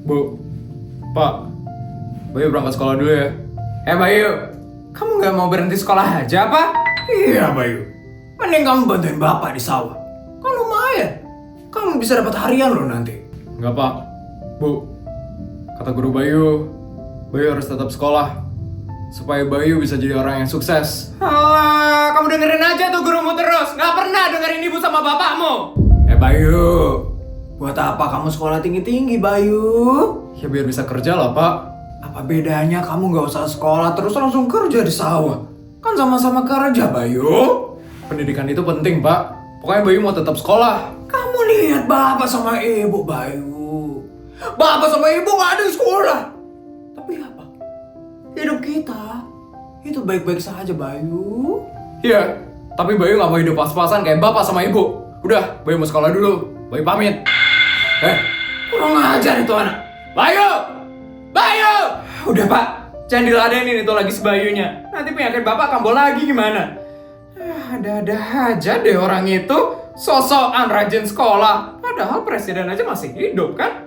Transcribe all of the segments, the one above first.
Bu, Pak, Bayu berangkat sekolah dulu ya. Bayu, kamu nggak mau berhenti sekolah aja apa? Iya Bayu, mending kamu bantuin bapak di sawah. Kan lumayan, kamu bisa dapat harian loh nanti. Nggak Pak, Bu, kata guru Bayu harus tetap sekolah supaya Bayu bisa jadi orang yang sukses. Alah, kamu dengerin aja tuh gurumu terus. Nggak pernah dengerin ibu sama bapakmu. Bayu, buat apa kamu sekolah tinggi-tinggi Bayu? Ya biar bisa kerja lah Pak. Apa bedanya kamu nggak usah sekolah terus langsung kerja di sawah? Kan sama-sama kerja Bayu. Pendidikan itu penting Pak. Pokoknya Bayu mau tetap sekolah. Kamu lihat bapak sama ibu Bayu. Bapak sama ibu nggak ada di sekolah. Tapi apa? Hidup kita itu baik-baik saja Bayu. Iya, tapi Bayu nggak mau hidup pas-pasan kayak bapak sama ibu. Udah, Bayu mau sekolah dulu. Bayu pamit. Kurang ajar itu anak. Bayu! Bayu! Udah Pak, jangan diladenin itu lagi sebayunya. Nanti penyakit bapak kambuh lagi gimana? Ada-ada aja deh orang itu. Sosokan rajin sekolah. Padahal presiden aja masih hidup kan?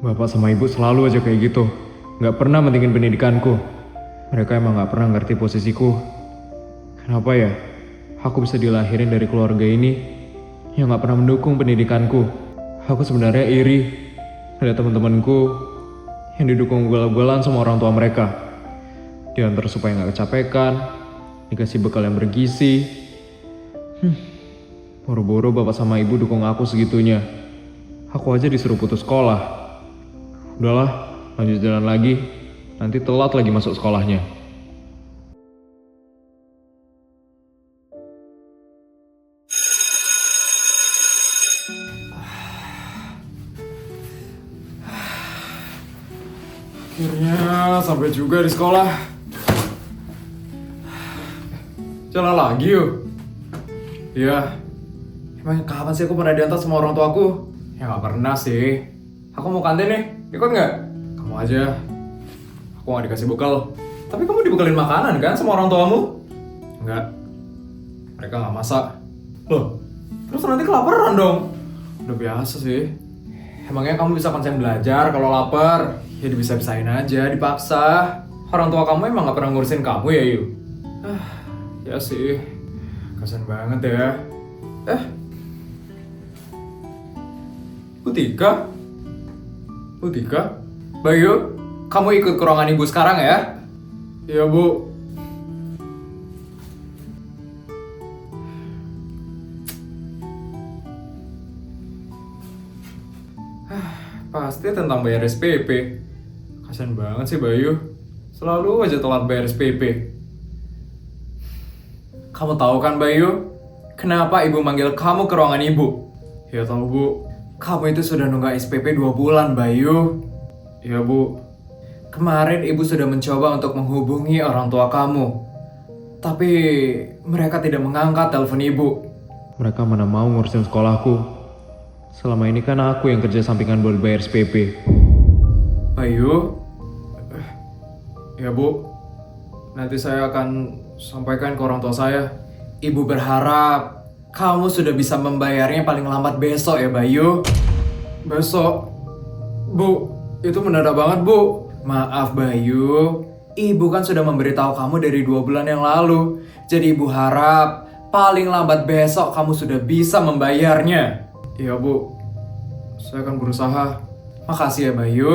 Bapak sama ibu selalu aja kayak gitu. Nggak pernah mentingin pendidikanku. Mereka emang nggak pernah ngerti posisiku. Kenapa ya? Aku bisa dilahirin dari keluarga ini yang nggak pernah mendukung pendidikanku. Aku sebenarnya iri ada teman-temanku yang didukung ugal-ugalan sama orang tua mereka. Diantar supaya nggak kecapekan, dikasih bekal yang bergizi. Boro-boro bapak sama ibu dukung aku segitunya. Aku aja disuruh putus sekolah. Udahlah, lanjut jalan lagi. Nanti telat lagi masuk sekolahnya. Akhirnya sampai juga di sekolah. Jalan lagi yuk. Iya. Emang kapan sih aku pernah diantar sama orang tuaku? Ya nggak pernah sih. Aku mau kantin nih, ikut nggak? Kamu aja. Aku nggak dikasih bekal. Tapi kamu dibekalin makanan kan sama orang tuamu? Enggak. Mereka nggak masak. Loh, terus nanti kelaparan dong. Udah biasa sih. Emangnya kamu bisa konsen belajar kalau lapar? Ya bisa-bisain aja, dipaksa. Orang tua kamu emang gak pernah ngurusin kamu ya, Yu? Ya sih. Kasian banget ya. Butika? Butika? Bayu, kamu ikut ke ruangan ibu sekarang ya? Iya, Bu. Pasti tentang bayar SPP. Kasian banget sih Bayu. Selalu aja telat bayar SPP. Kamu tahu kan Bayu? Kenapa ibu manggil kamu ke ruangan ibu? Ya tahu Bu. Kamu itu sudah nunggak SPP 2 bulan Bayu. Ya Bu. Kemarin ibu sudah mencoba untuk menghubungi orang tua kamu. Tapi mereka tidak mengangkat telepon ibu. Mereka mana mau ngurusin sekolahku. Selama ini kan aku yang kerja sampingan buat bayar SPP. Bayu? Ya Bu, nanti saya akan sampaikan ke orang tua saya. Ibu berharap kamu sudah bisa membayarnya paling lambat besok ya Bayu. Besok? Bu, itu mendadak banget Bu. Maaf Bayu, ibu kan sudah memberitahu kamu dari 2 bulan yang lalu. Jadi ibu harap paling lambat besok kamu sudah bisa membayarnya. Iya Bu, saya akan berusaha. Makasih ya Bayu.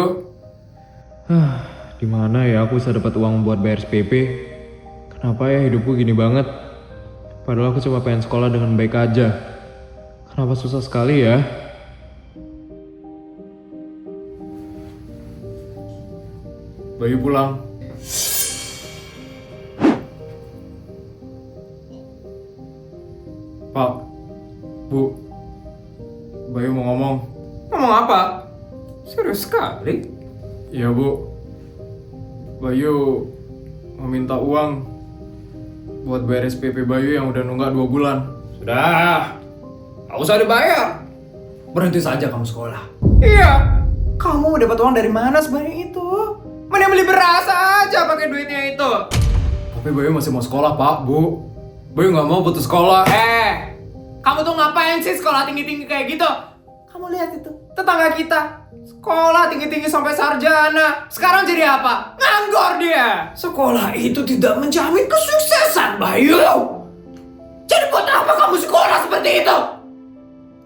Di mana ya aku bisa dapat uang buat bayar SPP? Kenapa ya hidupku gini banget? Padahal aku cuma pengen sekolah dengan baik aja. Kenapa susah sekali ya? Bayu pulang. Pak, Bu, Bayu mau ngomong. Ngomong apa? Serius sekali? Iya Bu. Bayu meminta uang buat bayar SPP Bayu yang udah nunggak 2 bulan. Sudah, nggak usah dibayar. Berhenti saja kamu sekolah. Iya, kamu dapat uang dari mana sebanyak itu? Mending beli beras aja pakai duitnya itu. Tapi Bayu masih mau sekolah, Pak, Bu. Bayu nggak mau putus sekolah. Kamu tuh ngapain sih sekolah tinggi-tinggi kayak gitu? Kamu lihat itu, tetangga kita. Sekolah tinggi-tinggi sampai sarjana. Sekarang jadi apa? Nganggur dia. Sekolah itu tidak menjamin kesuksesan, Bayu. Jadi buat apa kamu sekolah seperti itu?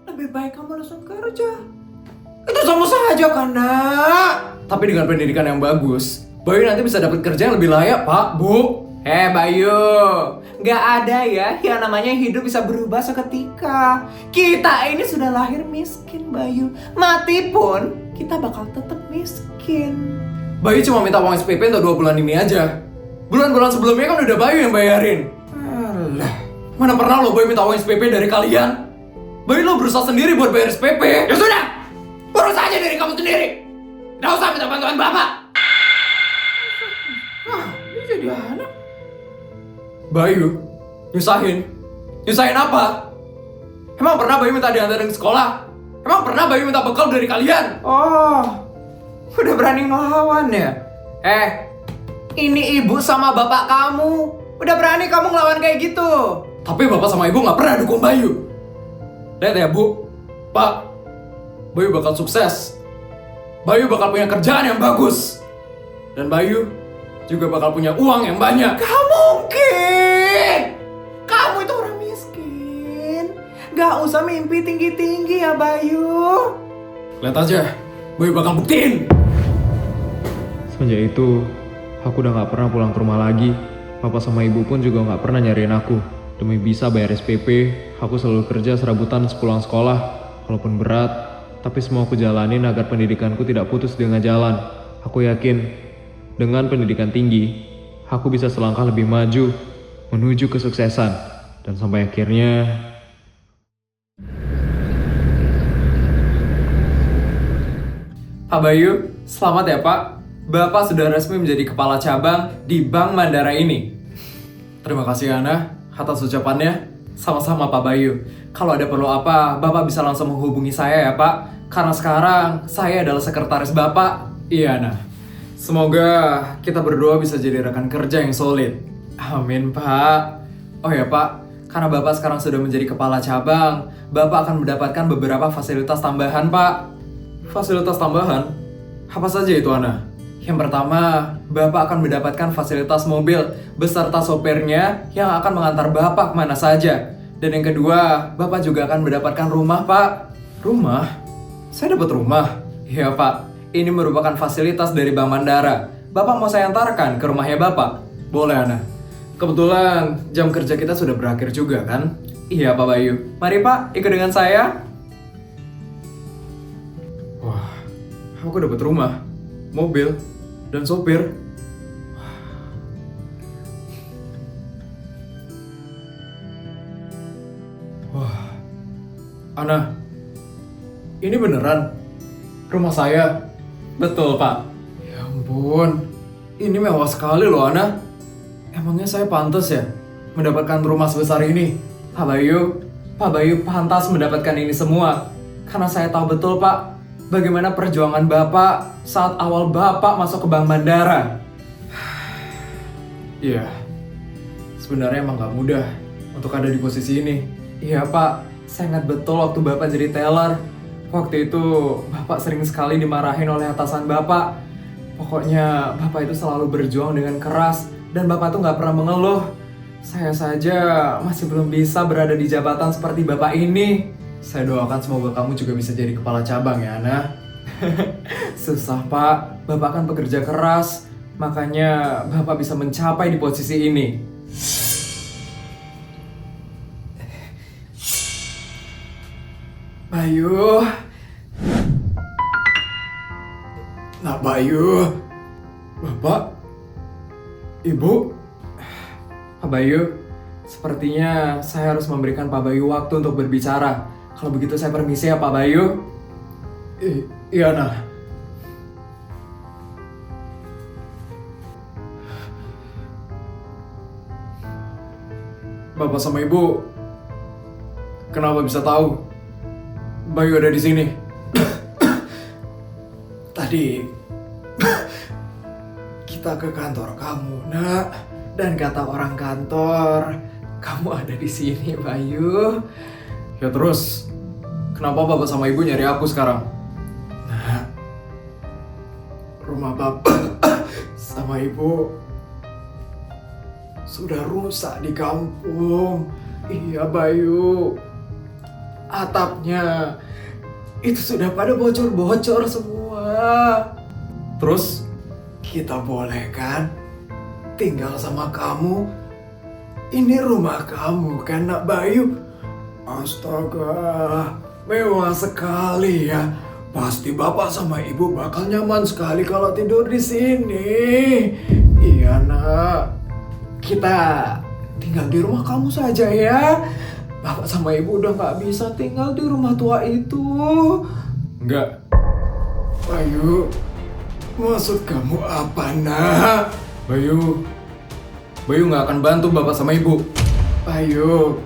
Lebih baik kamu langsung kerja. Itu sama saja kan, Nak? Tapi dengan pendidikan yang bagus, Bayu nanti bisa dapat kerja yang lebih layak, Pak, Bu. Bayu, nggak ada ya yang namanya hidup bisa berubah seketika. Kita ini sudah lahir miskin, Bayu. Mati pun kita bakal tetap miskin. Bayu cuma minta uang SPP untuk 2 bulan ini aja. Bulan-bulan sebelumnya kan udah Bayu yang bayarin. Alah. Mana pernah lo Bayu minta uang SPP dari kalian? Bayu lo berusaha sendiri buat bayar SPP. Ya sudah, urus aja diri kamu sendiri. Nggak usah minta bantuan bapak. Dia jadi anak. Bayu, nyusahin apa? Emang pernah Bayu minta diantarin ke sekolah? Emang pernah Bayu minta bekal dari kalian? Oh, udah berani ngelawan ya? Ini ibu sama bapak kamu. Udah berani kamu ngelawan kayak gitu? Tapi bapak sama ibu nggak pernah dukung Bayu. Lihat ya, Bu, Pak, Bayu bakal sukses. Bayu bakal punya kerjaan yang bagus. Dan Bayu juga bakal punya uang yang banyak. Gak mungkin. Kamu itu orang miskin. Gak usah mimpi tinggi-tinggi ya, Bayu. Lihat aja, Bayu bakal buktiin. Semenjak itu, aku udah gak pernah pulang ke rumah lagi. Papa sama ibu pun juga gak pernah nyariin aku. Demi bisa bayar SPP, aku selalu kerja serabutan sepulang sekolah. Walaupun berat, tapi semua aku jalanin agar pendidikanku tidak putus di tengah jalan. Aku yakin, dengan pendidikan tinggi, aku bisa selangkah lebih maju menuju kesuksesan. Dan sampai akhirnya... Pak Bayu, selamat ya Pak. Bapak sudah resmi menjadi kepala cabang di Bank Mandara ini. Terima kasih Ana atas ucapannya. Sama-sama Pak Bayu. Kalau ada perlu apa, Bapak bisa langsung menghubungi saya ya Pak. Karena sekarang saya adalah sekretaris Bapak. Iya Ana. Semoga kita berdua bisa jadi rekan kerja yang solid. Amin Pak. Oh ya Pak, karena Bapak sekarang sudah menjadi kepala cabang, Bapak akan mendapatkan beberapa fasilitas tambahan Pak. Fasilitas tambahan? Apa saja itu Ana? Yang pertama, Bapak akan mendapatkan fasilitas mobil beserta sopirnya yang akan mengantar Bapak kemana saja. Dan yang kedua, Bapak juga akan mendapatkan rumah Pak. Rumah? Saya dapat rumah? Iya Pak, ini merupakan fasilitas dari Bank Mandara. Bapak mau saya antarkan ke rumahnya Bapak? Boleh Ana. Kebetulan jam kerja kita sudah berakhir juga kan? Iya Pak Bayu. Mari Pak, ikut dengan saya. Wah, aku dapat rumah, mobil, dan sopir. Wah, Ana, ini beneran rumah saya? Betul Pak. Ya ampun, ini mewah sekali loh Ana. Emangnya saya pantas ya mendapatkan rumah sebesar ini? Pak Bayu pantas mendapatkan ini semua. Karena saya tahu betul Pak, bagaimana perjuangan Bapak saat awal Bapak masuk ke Bank Mandara. Iya, sebenarnya emang gak mudah untuk ada di posisi ini. Iya Pak, saya ingat betul waktu Bapak jadi teller. Waktu itu Bapak sering sekali dimarahin oleh atasan Bapak. Pokoknya Bapak itu selalu berjuang dengan keras dan Bapak tuh gak pernah mengeluh. Saya saja masih belum bisa berada di jabatan seperti Bapak ini. Saya doakan semoga kamu juga bisa jadi kepala cabang ya Ana. Susah Pak, Bapak kan bekerja keras. Makanya Bapak bisa mencapai di posisi ini. Bayu. Nah Bayu. Bapak. Ibu. Pak Bayu, sepertinya saya harus memberikan Pak Bayu waktu untuk berbicara. Kalau begitu saya permisi ya Pak Bayu. Iya nah. Bapak sama Ibu, kenapa bisa tahu Bayu ada di sini? Tadi kita ke kantor kamu, Nak, dan kata orang kantor, kamu ada di sini, Bayu. Ya terus, kenapa Bapak sama Ibu nyari aku sekarang? Nah, rumah Bapak sama Ibu sudah rusak di kampung. Iya, Bayu. Atapnya itu sudah pada bocor-bocor semua. Terus kita boleh kan tinggal sama kamu? Ini rumah kamu kan, Nak Bayu? Astaga, mewah sekali ya. Pasti Bapak sama Ibu bakal nyaman sekali kalau tidur di sini. Iya, Nak. Kita tinggal di rumah kamu saja ya. Bapak sama Ibu udah nggak bisa tinggal di rumah tua itu. Enggak. Bayu, maksud kamu apa, Nak? Bayu nggak akan bantu Bapak sama Ibu. Bayu,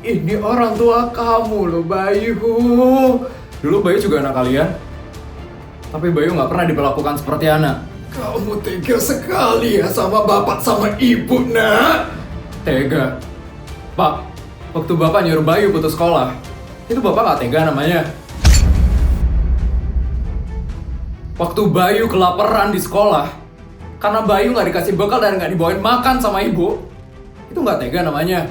ini orang tua kamu loh, Bayu. Dulu Bayu juga anak kalian, tapi Bayu nggak pernah diperlakukan seperti anak. Kamu tega sekali ya sama Bapak sama Ibu, Nak. Tega? Pak, waktu Bapak nyuruh Bayu putus sekolah, itu Bapak nggak tega namanya. Waktu Bayu kelaparan di sekolah, karena Bayu nggak dikasih bekal dan nggak dibawain makan sama Ibu, itu nggak tega namanya.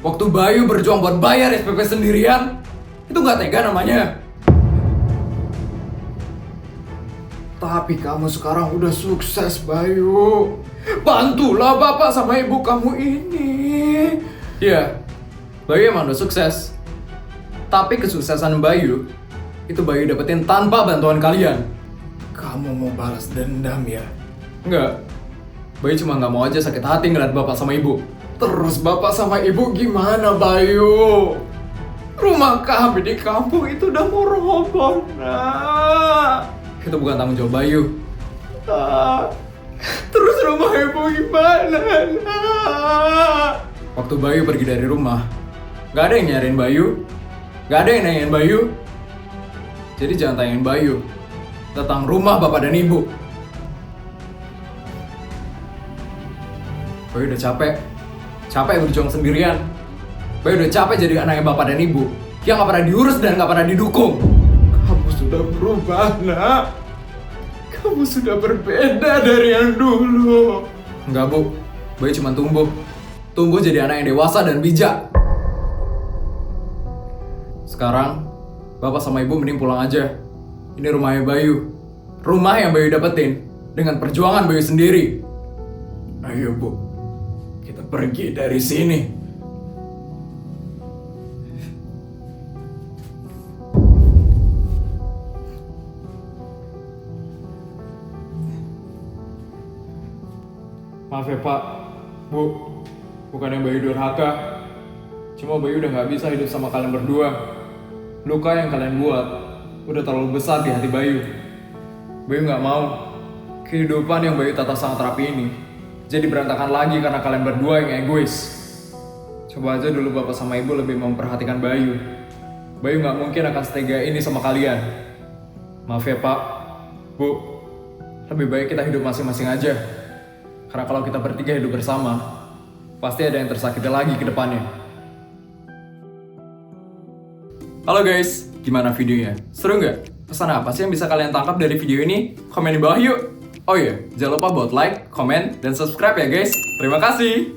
Waktu Bayu berjuang buat bayar SPP sendirian, itu nggak tega namanya. Tapi kamu sekarang udah sukses, Bayu. Bantulah Bapak sama Ibu kamu ini. Iya, Bayu emang udah sukses. Tapi kesuksesan Bayu, itu Bayu dapetin tanpa bantuan kalian. Kamu mau balas dendam ya? Enggak. Bayu cuma nggak mau aja sakit hati ngeliat Bapak sama Ibu. Terus Bapak sama Ibu gimana, Bayu? Rumah kami di kampung itu udah mau roboh, Nak. Itu bukan tanggung jawab Bayu. Terus rumah Ibu gimana, Nak? Waktu Bayu pergi dari rumah, nggak ada yang nyariin Bayu, nggak ada yang nanyain Bayu. Jadi jangan tanyain Bayu tentang rumah Bapak dan Ibu. Bayu udah capek berjuang sendirian. Bayu udah capek jadi anaknya Bapak dan Ibu yang nggak pernah diurus dan nggak pernah didukung. Kamu sudah berubah, Nak. Kamu sudah berbeda dari yang dulu. Enggak, Bu. Bayu cuma tumbuh jadi anak yang dewasa dan bijak. Sekarang Bapak sama Ibu mending pulang aja. Ini rumahnya Bayu. Rumah yang Bayu dapetin dengan perjuangan Bayu sendiri. Ayo, Bu. Kita pergi dari sini. Maaf ya, Pak, Bu. Bukannya Bayu durhaka. Cuma Bayu udah gak bisa hidup sama kalian berdua. Luka yang kalian buat udah terlalu besar di hati Bayu. Bayu gak mau kehidupan yang Bayu tata sangat rapi ini jadi berantakan lagi karena kalian berdua yang egois. Coba aja dulu Bapak sama Ibu lebih memperhatikan Bayu. Bayu gak mungkin akan setega ini sama kalian. Maaf ya, Pak, Bu. Lebih baik kita hidup masing-masing aja. Karena kalau kita bertiga hidup bersama, pasti ada yang tersakiti lagi ke depannya. Halo guys, gimana videonya? Seru nggak? Pesan apa sih yang bisa kalian tangkap dari video ini? Komen di bawah yuk! Oh iya, jangan lupa buat like, komen, dan subscribe ya guys. Terima kasih!